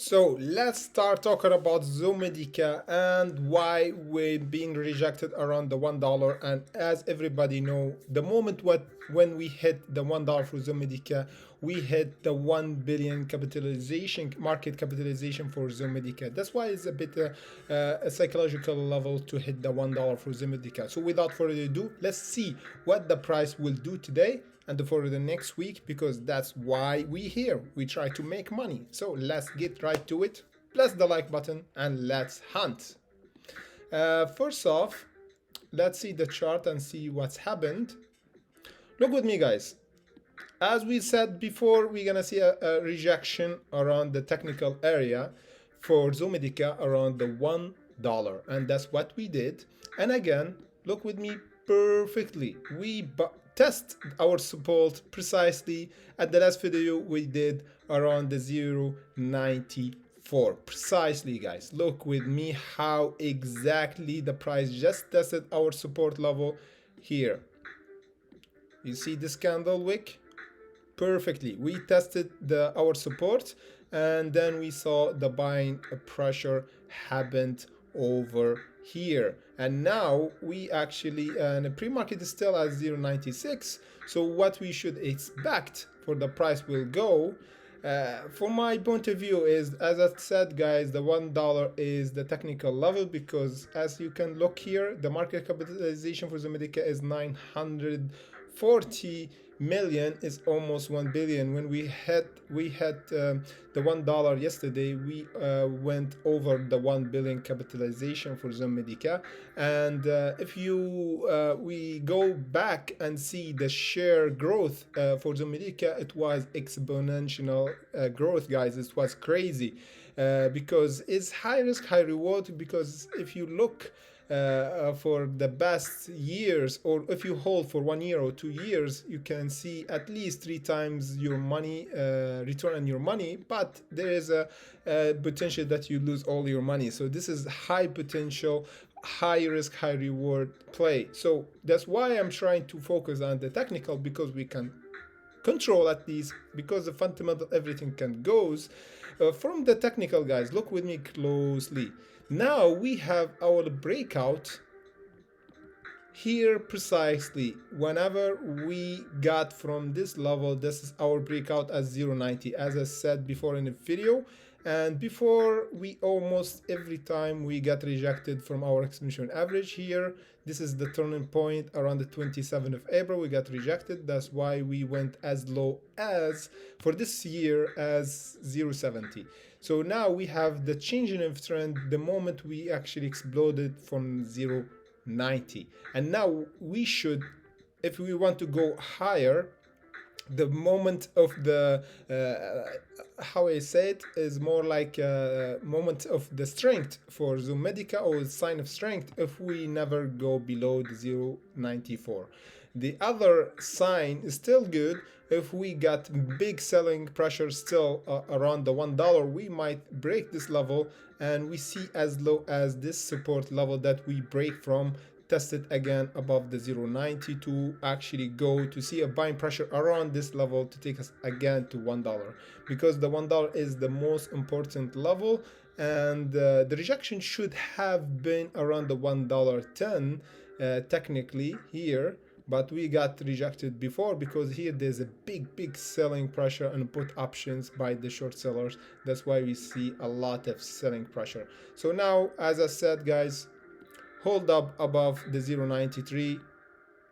So let's start talking about ZOMEDICA and why we're being rejected around the $1. And as everybody know, the moment when we hit the $1 for ZOMEDICA, we hit the 1 billion capitalization, market capitalization for ZOMEDICA. That's why it's a bit a psychological level to hit the $1 for ZOMEDICA. So without further ado, let's see what the price will do today and for the next week, because that's why we here. We try to make money. So let's get right to it. Press the like button and let's hunt. First off, let's see the chart and see what's happened. Look with me, guys. As we said before, we're gonna see a rejection around the technical area for ZOMEDICA around the $1, and that's what we did. And again, look with me perfectly. We test our support precisely at the last video we did around the 0.94 precisely, guys. Look with me how exactly the price just tested our support level here. You see this candle wick perfectly. We tested our support and then we saw the buying pressure happened over here, and now we actually the pre-market is still at 0.96. so what we should expect for the price will go from my point of view is, as I said, guys, the $1 is the technical level, because as you can look here, the market capitalization for ZOMEDICA is 940 million, is almost 1 billion. When we had the $1 yesterday, we went over the 1 billion capitalization for ZOMEDICA. And if we go back and see the share growth for ZOMEDICA, it was exponential growth, guys. It was crazy because it's high risk, high reward. Because if you look for the best years, or if you hold for 1 year or 2 years, you can see at least 3 times your money return on your money, but there is a potential that you lose all your money. So this is high potential, high risk, high reward play. So that's why I'm trying to focus on the technical, because we can control at least, because the fundamental everything can goes from the technical, guys. Look with me closely. Now we have our breakout here precisely. Whenever we got from this level, this is our breakout at 0.90, as I said before in the video. And before, we almost every time we got rejected from our exponential average here. This is the turning point around the 27th of April. We got rejected. That's why we went as low as, for this year, as 0.70. So now we have the changing of trend the moment we actually exploded from 0.90. And now we should, if we want to go higher, the moment of the how I say it is more like a moment of the strength for ZOMEDICA, or sign of strength, if we never go below the 0.94. The other sign is still good. If we got big selling pressure still around the $1, we might break this level, and we see as low as this support level that we break from, tested again above the 0.90 to actually go to see a buying pressure around this level to take us again to $1, because the $1 is the most important level. And the rejection should have been around the $1.10 technically here, but we got rejected before because here there's a big selling pressure and put options by the short sellers. That's why we see a lot of selling pressure. So now, as I said, guys, hold up above the 0.93,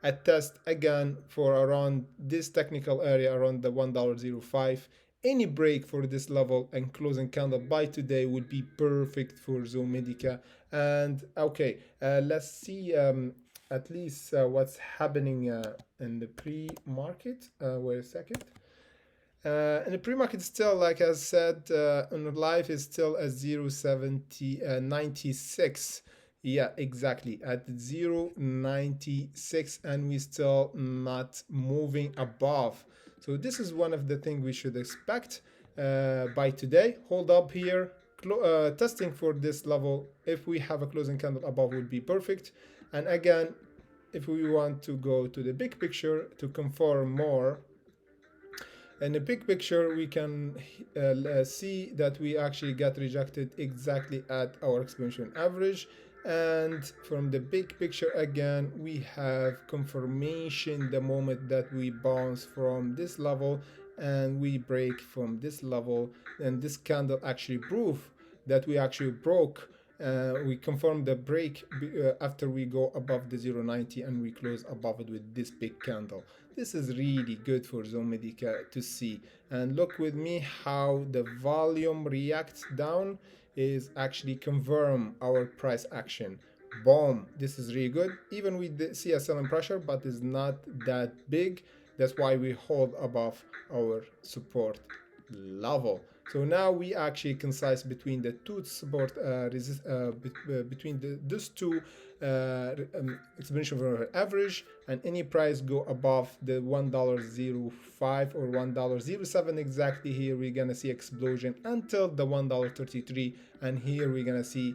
a test again for around this technical area around the $1.05. Any break for this level and closing candle by today would be perfect for ZOMEDICA. And okay, let's see at least what's happening in the pre-market. Wait a second. And the pre-market still, like I said, on live is still at 0.96. Yeah, exactly, at 0.96, and we still not moving above. So this is one of the things we should expect by today. Hold up here, testing for this level. If we have a closing candle above, would be perfect. And again, if we want to go to the big picture to confirm more, In the big picture, we can see that we actually got rejected exactly at our exponential average. And from the big picture again, we have confirmation the moment that we bounce from this level and we break from this level, and this candle actually proof that we actually broke. We confirm the break after we go above the 090 and we close above it with this big candle. This is really good for ZOMEDICA to see. And look with me how the volume reacts down is actually confirm our price action. Boom, this is really good. Even we see a selling pressure, but it's not that big. That's why we hold above our support level. So now we actually concise between the two support between these two exponential moving average, and any price go above the $1.05 or $1.07 exactly. Here we're gonna see explosion until the $1.33, and here we're gonna see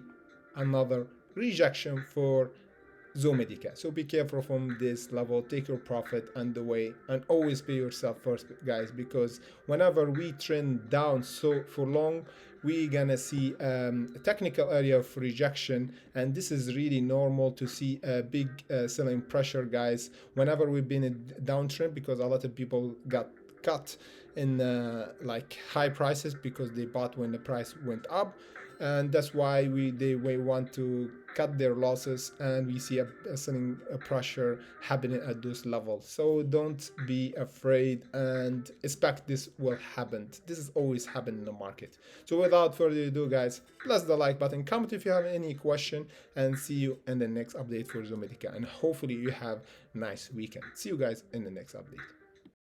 another rejection for ZOMEDICA. So be careful from this level, take your profit on the way, and always pay yourself first, guys, because whenever we trend down so for long, we gonna see a technical area of rejection, and this is really normal to see a big selling pressure, guys, whenever we've been in downtrend, because a lot of people got cut in like high prices because they bought when the price went up, and that's why they want to cut their losses, and we see a selling pressure happening at those levels. So don't be afraid and expect this will happen. This is always happen in the market. So without further ado, guys, press the like button, comment if you have any question, and see you in the next update for ZOMEDICA, and hopefully you have a nice weekend. See you guys in the next update.